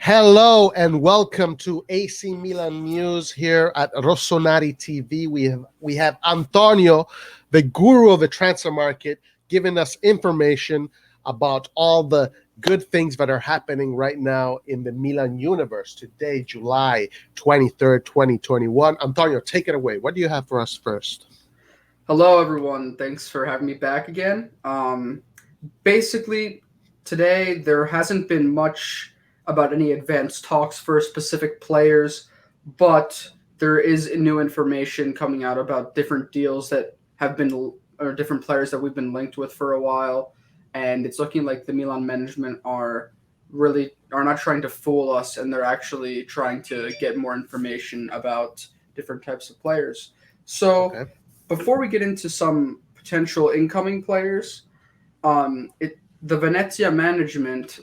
Hello and welcome to AC Milan News here at Rossonari TV. We have Antonio, the guru of the transfer market, giving us information about all the good things that are happening right now in the Milan universe. Today, July 23rd, 2021. Antonio, take it away. What do you have for us first? Hello, everyone. Thanks for having me back again. Basically, today there hasn't been much about any advanced talks for specific players, but there is new information coming out about different deals that have been, or different players that we've been linked with for a while, and it's looking like the Milan management are not trying to fool us, and they're actually trying to get more information about different types of players. So Okay. before we get into some potential incoming players, the Venezia management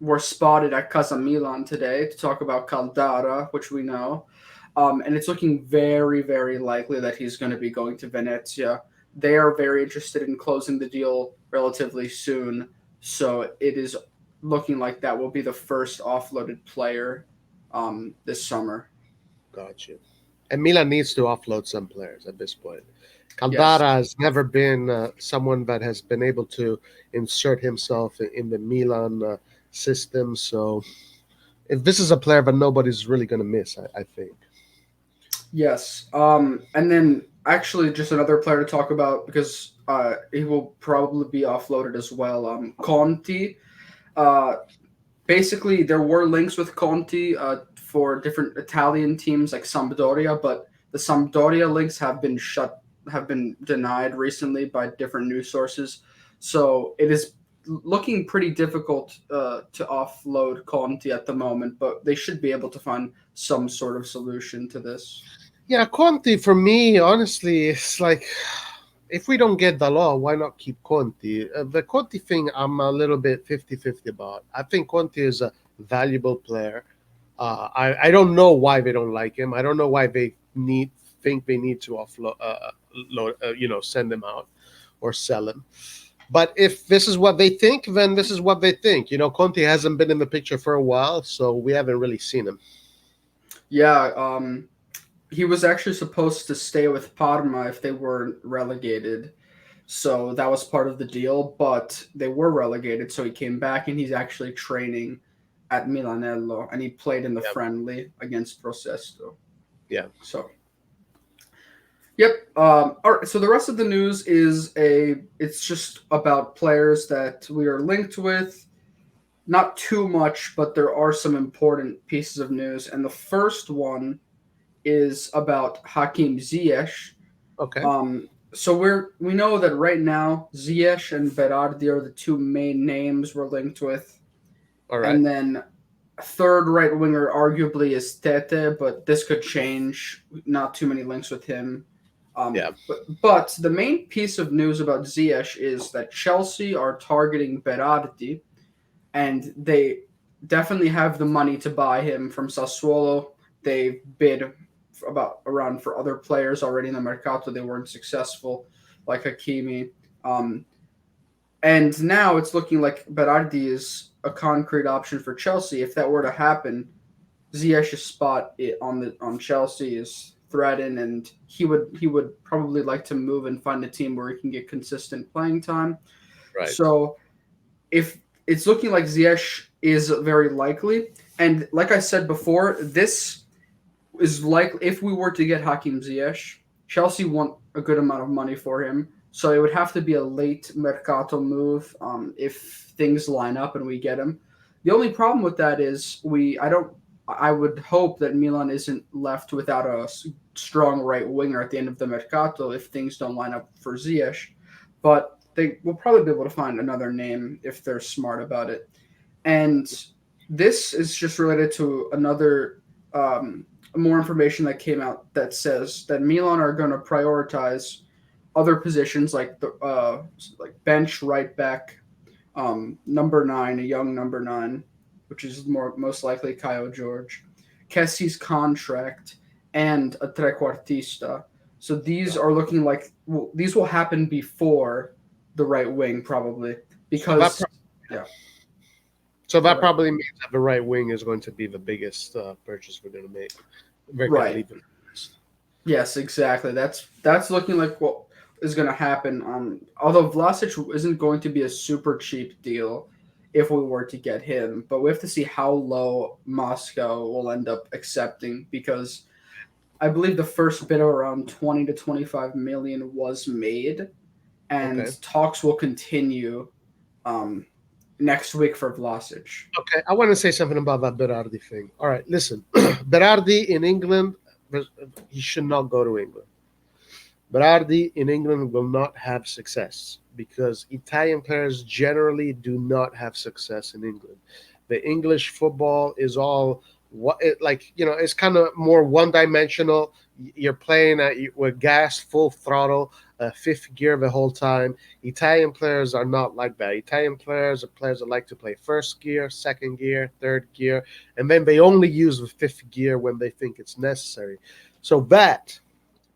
were spotted at Casa Milan today to talk about Caldara, which we know, and it's looking very, very likely that he's going to be going to Venezia. They are very interested in closing the deal relatively soon, so it is looking like that will be the first offloaded player this summer. Got you. And Milan needs to offload some players at this point. Yes. Caldara has never been someone that has been able to insert himself in the Milan system. So if this is a player that nobody's really going to miss, I think. Yes. And then actually just another player to talk about because he will probably be offloaded as well. Conti. Uh, Basically, there were links with Conti for different Italian teams like Sampdoria, but the Sampdoria links have been denied recently by different news sources. So it is looking pretty difficult to offload Conti at the moment, but they should be able to find some sort of solution to this. Yeah, Conti for me, honestly, it's like if we don't get Dalot, why not keep Conti? The Conti thing, I'm a little bit 50-50 about. I think Conti is a valuable player. I don't know why they don't like him. I don't know why they think they need to offload, send him out or sell him. But if this is what they think, then this is what they think. Conti hasn't been in the picture for a while, so we haven't really seen him. Yeah, he was actually supposed to stay with Parma if they weren't relegated. So that was part of the deal, but they were relegated, so he came back and he's actually training at Milanello and he played in the Yeah, friendly against Prosesto. yeah. So yep. All right. So the rest of the news it's just about players that we are linked with. Not too much, but there are some important pieces of news. And the first one is about Hakim Ziyech. Okay. So we know that right now Ziyech and Berardi are the two main names we're linked with, All right. and then a third right winger arguably is Tete, but this could change. Not too many links with him. Yeah. But the main piece of news about Ziyech is that Chelsea are targeting Berardi, and they definitely have the money to buy him from Sassuolo. They bid about around for other players already in the Mercato. They weren't successful, like Hakimi. Um, and now it's looking like Berardi is a concrete option for Chelsea. If that were to happen, Ziyech's spot on Chelsea is threatened, and he would probably like to move and find a team where he can get consistent playing time. Right. So if it's looking like Ziyech is very likely, and like I said before, this is like if we were to get Hakim Ziyech, Chelsea want a good amount of money for him. So it would have to be a late Mercato move if things line up and we get him. The only problem with that is I would hope that Milan isn't left without a strong right winger at the end of the Mercato if things don't line up for Ziyech. But they will probably be able to find another name if they're smart about it. And this is just related to another more information that came out that says that Milan are going to prioritize other positions like the like bench right back, number 9, a young number 9, which is most likely Caio George, Kessie's contract, and a trequartista. So these are looking like these will happen before the right wing probably So that because yeah So that Correct. probably means that the right wing is going to be the biggest purchase we're going to make. We're going to Right. leave it. Yes, exactly. That's looking like what is going to happen. Although Vlasic isn't going to be a super cheap deal if we were to get him, but we have to see how low Moscow will end up accepting because I believe the first bid of around 20 to 25 million was made, and Okay. talks will continue um, next week for Vlasic. Okay. I want to say something about that Berardi thing. All right. Listen, Berardi in England, he should not go to England. Berardi in England will not have success because Italian players generally do not have success in England. The English football is all it's kind of more one-dimensional. You're playing with gas, full throttle, fifth gear the whole time. Italian players are not like that. Italian players are players that like to play first gear, second gear, third gear, and then they only use the fifth gear when they think it's necessary. So that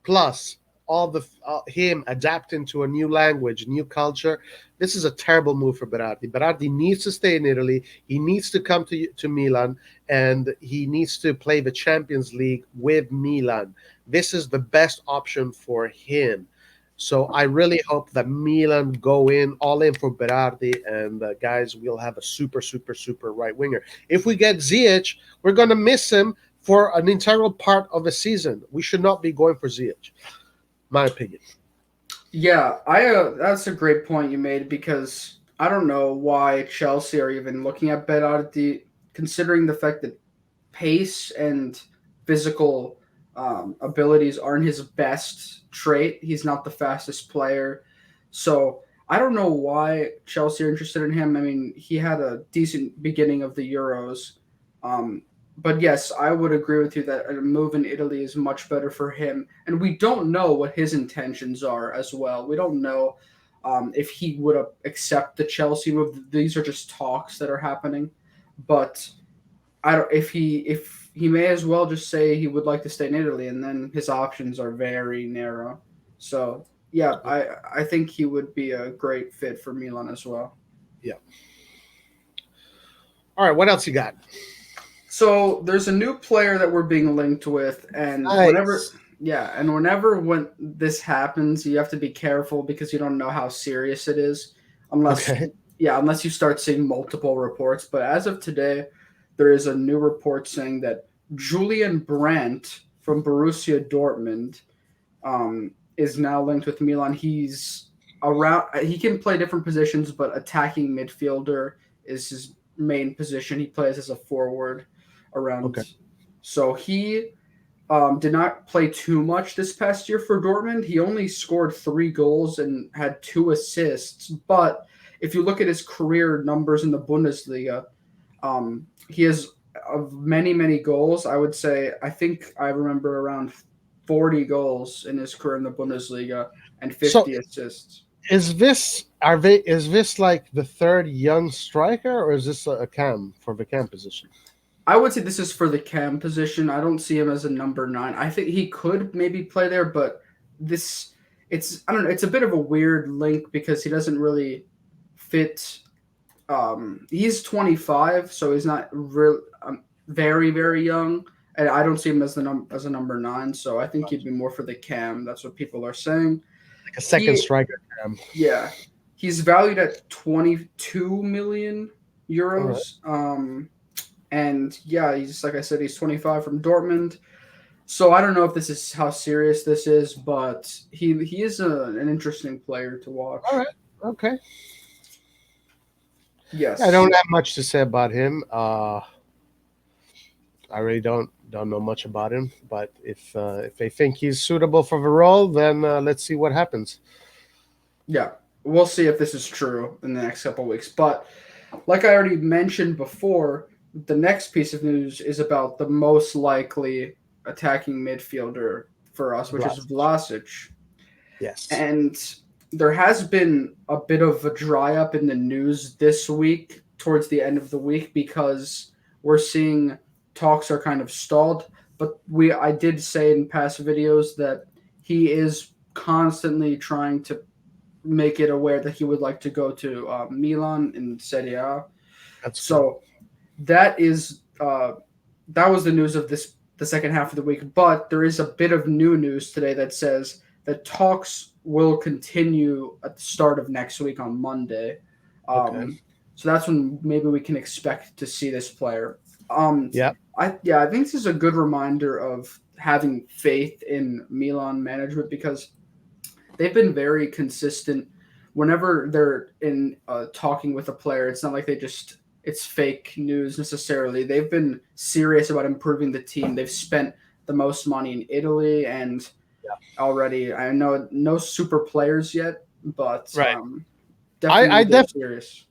plus all the him adapting to a new language, new culture. This is a terrible move for Berardi. Berardi needs to stay in Italy. He needs to come to Milan, and he needs to play the Champions League with Milan. This is the best option for him. So I really hope that Milan go in all in for Berardi, and guys, we'll have a super, super, super right winger. If we get Ziyech, we're gonna miss him for an integral part of the season. We should not be going for Ziyech, my opinion. Yeah, I that's a great point you made because I don't know why Chelsea are even looking at Berardi, considering the fact that pace and physical abilities aren't his best trait. He's not the fastest player, so I don't know why Chelsea are interested in him. I mean, he had a decent beginning of the Euros, um, but yes, I would agree with you that a move in Italy is much better for him. And we don't know what his intentions are as well. We don't know if he would accept the Chelsea move. These are just talks that are happening, but I don't. If he may as well just say he would like to stay in Italy, and then his options are very narrow. So yeah, I think he would be a great fit for Milan as well. Yeah. All right. What else you got? So there's a new player that we're being linked with, and whenever Nice. when this happens, you have to be careful because you don't know how serious it is, unless Okay. unless you start seeing multiple reports. But as of today, there is a new report saying that Julian Brandt from Borussia Dortmund is now linked with Milan. He's around. He can play different positions, but attacking midfielder is his main position. He plays as a forward around. Okay. So he did not play too much this past year for Dortmund. He only scored 3 goals and had 2 assists. But if you look at his career numbers in the Bundesliga, he has of many goals. I would say I think I remember around 40 goals in his career in the Bundesliga and So 50 assists. is this like the third young striker, or is this a cam for the cam position? I would say this is for the cam position. I don't see him as a number 9. I think he could maybe play there, but this it's I don't know. It's a bit of a weird link because he doesn't really fit. He's 25, so he's not real very young, and I don't see him as as a number 9. So I think he'd be more for the cam. That's what people are saying. Like a second He striker cam. Yeah, he's valued at 22 million All right. euros. And yeah, he's like I said, he's 25 from Dortmund. So I don't know if this is how serious this is, but he is an interesting player to All watch. right. Okay. Yeah, I Yes. don't have much to say about him. I really don't know much about him, but if they think he's suitable for the role, then let's see what happens. Yeah. We'll see if this is true in the next couple of weeks. But like I already mentioned before, the next piece of news is about the most likely attacking midfielder for us, which is Vlasic. Vlasic. Yes. And there has been a bit of a dry up in the news this week, towards the end of the week, because we're seeing talks are kind of stalled. But I did say in past videos that he is constantly trying to make it aware that he would like to go to Milan in Serie A. That's good. So that is that was the news of the second half of the week. But there is a bit of new news today that says that talks will continue at the start of next week on Monday. Okay. So that's when maybe we can expect to see this player. Um, Yeah. I think this is a good reminder of having faith in Milan management because they've been very consistent. Whenever they're in talking with a player, it's not like it's fake news necessarily. They've been serious about improving the team. They've spent the most money in Italy, and already I know no super players yet, but Right. definitely I they're def serious.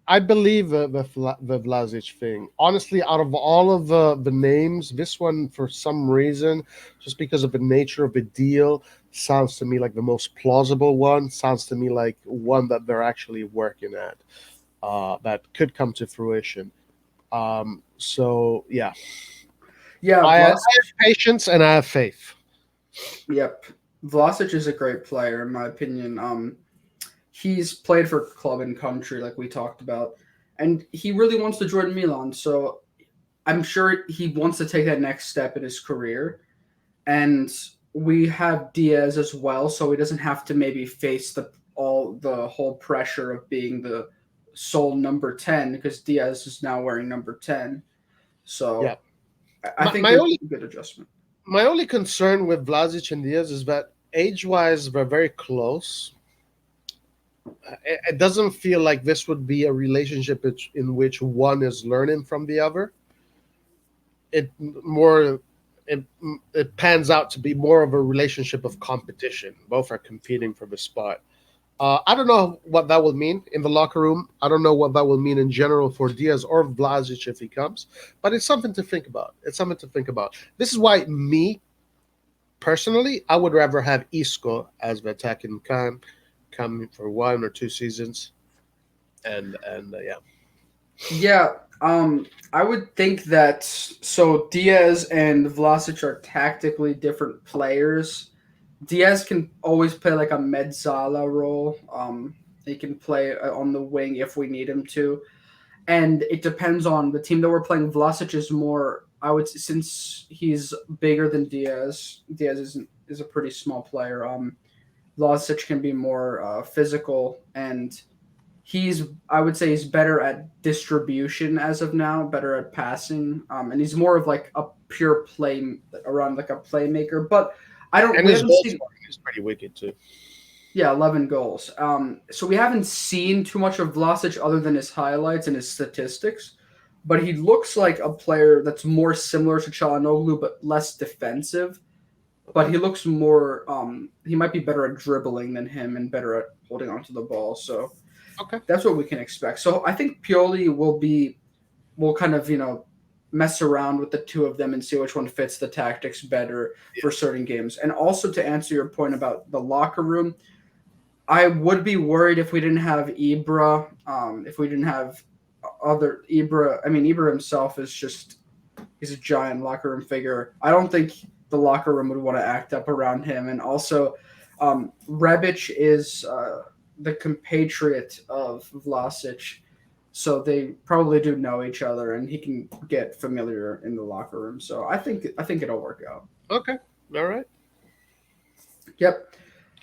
I believe the Vlasic thing. Honestly, out of all of the names, this one, for some reason, just because of the nature of the deal, sounds to me like the most plausible one. Sounds to me like one that they're actually working at, that could come to fruition. So yeah, Yeah, I have patience and I have faith. Yep, Vlasic is a great player in my opinion. He's played for club and country like we talked about, and he really wants to join Milan. So I'm sure he wants to take that next step in his career. And we have Diaz as well, so he doesn't have to maybe face the whole pressure of being the sole number 10 because Diaz is now wearing number 10. Yeah, So I my, think my there's only a good adjustment. my only concern with Vlasic and Diaz is that age-wise they're very close. It doesn't feel like this would be a relationship in which one is learning from the other. It more it, it pans out to be more of a relationship of competition. Both are competing for the spot. I don't know what that will mean in the locker room. I don't know what that will mean in general for Diaz or Vlasic if he comes, but it's something to think about. It's something to think about. This is why me personally, I would rather have Isco as the attacking come for 1 or 2 seasons, and yeah. Yeah, I would think that so Diaz and Vlasic are tactically different players. Diaz can always play like a mezzala role. He can play on the wing if we need him to, and it depends on the team that we're playing. Vlasic is more, I would since he's bigger than Diaz. Diaz is a pretty small player. Vlasic can be more physical, and he's I would say he's better at distribution as of now, better at passing, and he's more of like a pure play around like a playmaker. But I don't. And We his haven't goal seen. scoring is pretty wicked too. Yeah, 11 goals. So we haven't seen too much of Vlasic other than his highlights and his statistics, but he looks like a player that's more similar to Çalhanoğlu but less defensive. But Okay. he looks more. He might be better at dribbling than him and better at holding onto the ball. So Okay. that's what we can expect. So I think Pioli will kind of mess around with the two of them and see which one fits the tactics better Yeah. for certain games. And also to answer your point about the locker room, I would be worried if we didn't have Ibra. If we didn't have other Ibra. I mean, Ibra himself is just he's a giant locker room figure. I don't think the locker room would want to act up around him. And also, Rebic is the compatriot of Vlasic, so they probably do know each other, and he can get familiar in the locker room. So I think it'll work out. Okay. All right. Yep.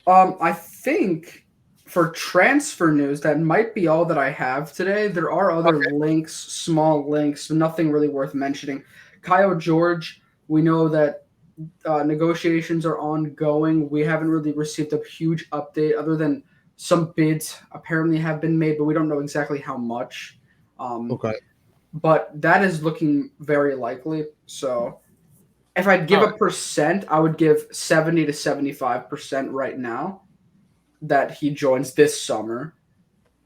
I think for transfer news, that might be all that I have today. There are other Okay. links, small links, nothing really worth mentioning. Kyle George, we know that negotiations are ongoing. We haven't really received a huge update other than some bids apparently have been made, but we don't know exactly how much. Um, Okay. but that is looking very likely. So if I'd All give a right. percent, I would give 70 to 75% right now that he joins this summer.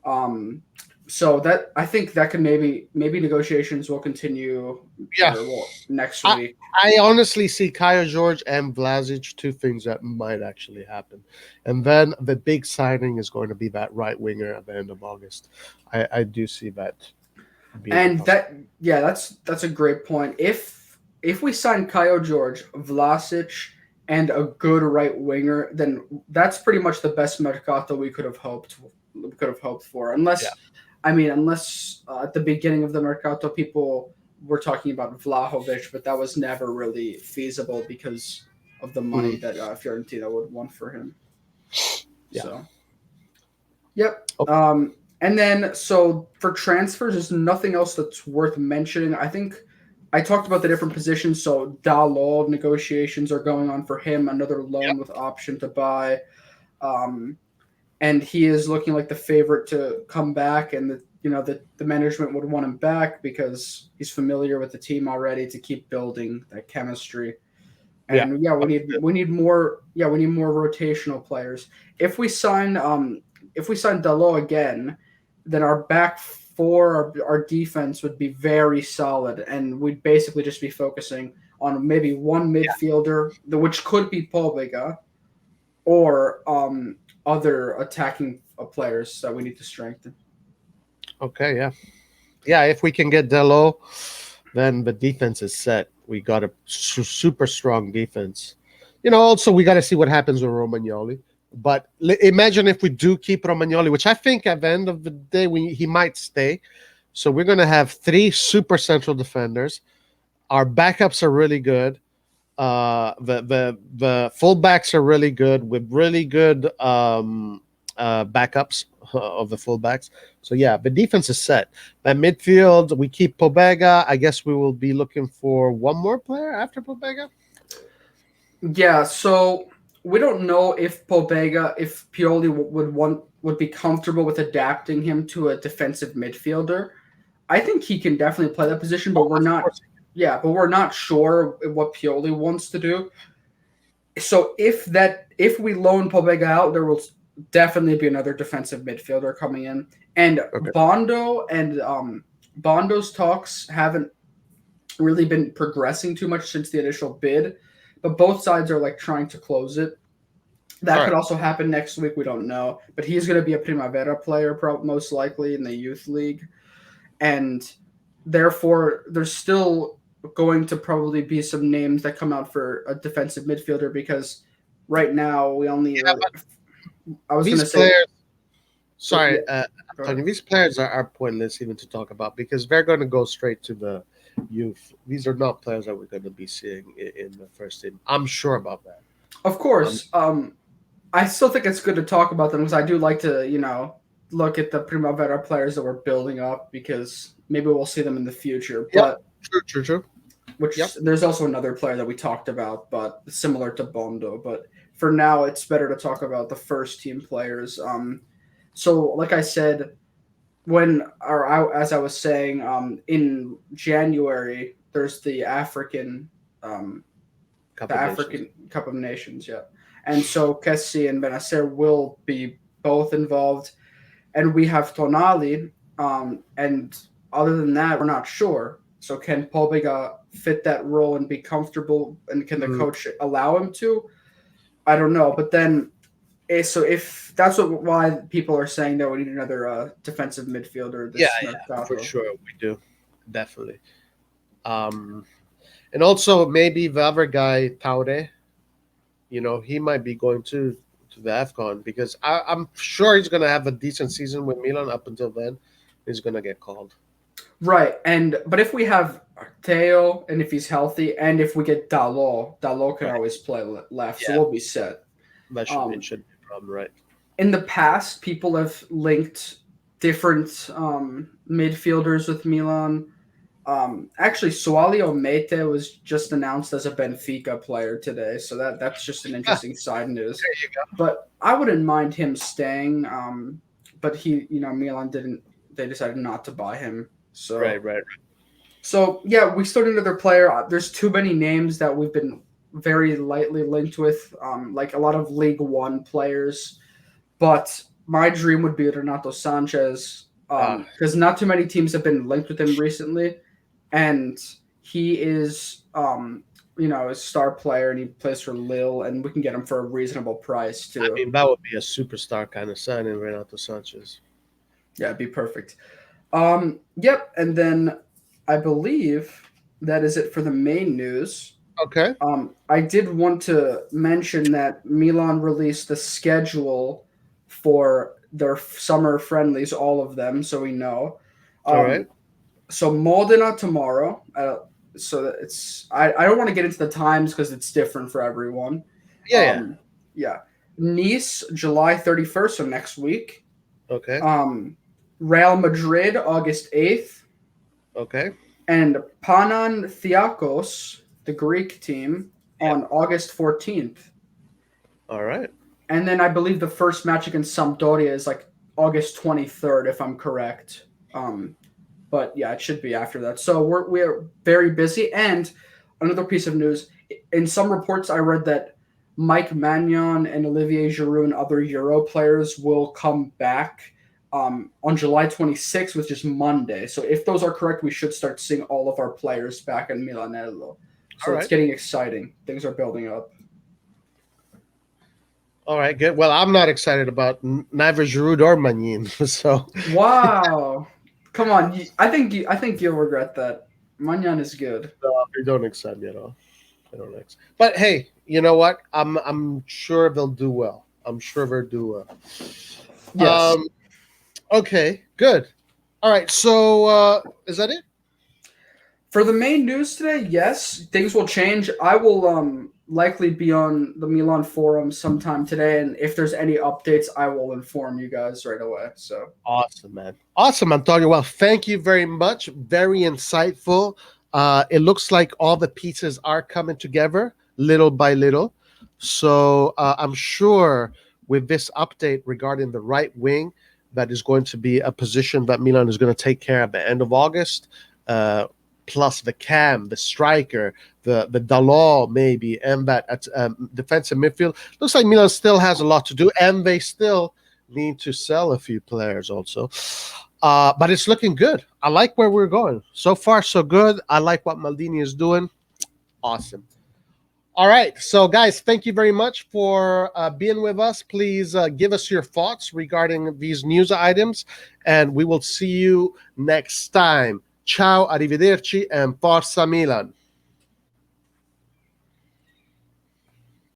Um, so that I think that could maybe negotiations will continue Yeah. or well next I week. I honestly see Kaya George and Vlasic, two things that might actually happen, and then the big signing is going to be that right winger at the end of August. I do see that being a And possibility. that's a great point. If we sign Kyle George, Vlasic, and a good right winger, then that's pretty much the best Mercato we could have hoped for. Yeah. Unless I mean, unless at the beginning of the Mercato, people were talking about Vlahovic, but that was never really feasible because of the money Mhm. that Fiorentina would want for him. Yeah. So, yep. Okay. And then so for transfers, there's nothing else that's worth mentioning. I think I talked about the different positions. So Dalot negotiations are going on for him, another loan with option to buy. Um, and he is looking like the favorite to come back, and the management would want him back because he's familiar with the team already to keep building that chemistry. Yeah. And yeah, we need more rotational players. If we sign Dalot again, then our back four, our defense would be very solid, and we'd basically just be focusing on maybe one midfielder, which could be Pobega, or other attacking players that we need to strengthen. Okay. Yeah. Yeah. If we can get Delo, then the defense is set. We got a super strong defense. Also we got to see what happens with Romagnoli. But imagine if we do keep Romagnoli, which I think at the end of the day he might stay. So we're gonna have three super central defenders. Our backups are really good. The fullbacks are really good with really good backups of the fullbacks. So yeah, the defense is set. At midfield, we keep Pobega. I guess we will be looking for one more player after Pobega. Yeah, so we don't know if Pioli would be comfortable with adapting him to a defensive midfielder. I think he can definitely play that position, but Oh, of course. but we're not sure what Pioli wants to do. So if we loan Pobega out, there will definitely be another defensive midfielder coming in. And Okay. Bondo's talks haven't really been progressing too much since the initial bid, but both sides are like trying to close it. That All could right. also happen next week. We don't know, but he's going to be a Primavera player, most likely in the youth league, and therefore there's still going to probably be some names that come out for a defensive midfielder because right now we only. Yeah, but I was going these to say, players. yeah, Sorry, go ahead. Tony. These players are pointless even to talk about because they're going to go straight to the youth. These are not players that we're going to be seeing in the first team. I'm sure about that. Of Um, course, I still think it's good to talk about them because I do like to, look at the Primavera players that we're building up because maybe we'll see them in the future. yep. But True. Yep. there's also another player that we talked about, but similar to Bondo. But for now, it's better to talk about the first team players. So like I said, as I was saying, in January, there's um, the Couple of nations. African Cup of Nations, yeah. And so Kessie and Bennacer will be both involved, and we have Tonali. And other than that, we're not sure. So can Pobega fit that role and be comfortable, and can the Mm, coach allow him to? I don't know. But then, so if that's why people are saying that we need another defensive midfielder yeah, this for Mercato. sure we do. Definitely. Um, and also maybe the other guy, Taure, he might be going to the AFCON because I'm sure he's going to have a decent season with Milan up until then. He's going to get called. Right, but if we have Theo and if he's healthy, and if we get Dalot can Right. always play left, so Yeah, we'll be set. that should Um, it should be a problem, right? in the past, people have linked different midfielders with Milan. Actually, Sualio Mete was just announced as a Benfica player today, so that's just an Ah, interesting side news. there you go. But I wouldn't mind him staying. But Milan didn't. They decided not to buy him. So Right. yeah, we still need another player. There's too many names that we've been very lightly linked with, like a lot of League One players. But my dream would be Renato Sanchez, Uh, because not too many teams have been linked with him recently, and he is a star player, and he plays for Lille, and we can get him for a reasonable price I too. mean, that would be a superstar kind of signing, Renato Sanchez. Yeah, it'd be perfect. Yep, and then I believe that is it for the main news. Okay. I did want to mention that Milan released the schedule for their summer friendlies, all of them, so we know. All right. So Modena tomorrow. So it's I don't want to get into the times because it's different for everyone. Yeah, yeah. Yeah. Nice, July 31st, so next week. Okay. Real Madrid, August 8th. Okay. And Panathinaikos, the Greek team, on August 14th. All right. And then I believe the first match against Sampdoria is like August 23rd, if I'm correct. But yeah, it should be after that. So we're very busy. And another piece of news, in some reports I read that Mike Maignan and Olivier Giroud and other Euro players will come back on July 26th, which is Monday. So if those are correct, we should start seeing all of our players back in Milanello. So it's getting exciting. Things are building up. All right, good. Well, I'm not excited about neither Giroud or Magnin. So wow, come on! I think you'll regret that. Maignan is good. No, they don't excite me at all. They don't excite. But hey, you know what? I'm sure they'll do well. I'm sure they'll do well. Yes. Okay. Good. All right. So is that it? For the main news today, yes, things will change. I will likely be on the Milan forum sometime today, and if there's any updates, I will inform you guys right away. So awesome, man. Awesome, Antonio. Well, thank you very much. Very insightful. It looks like all the pieces are coming together little by little. So I'm sure with this update regarding the right wing, that is going to be a position that Milan is going to take care of at the end of August. Plus the cam, the striker, the Dalot maybe, and that defensive midfield. Looks like Milan still has a lot to do, and they still need to sell a few players also. But it's looking good. I like where we're going. So far, so good. I like what Maldini is doing. Awesome. All right. So, guys, thank you very much for being with us. Please give us your thoughts regarding these news items, and we will see you next time. Ciao, arrivederci, and Forza Milan.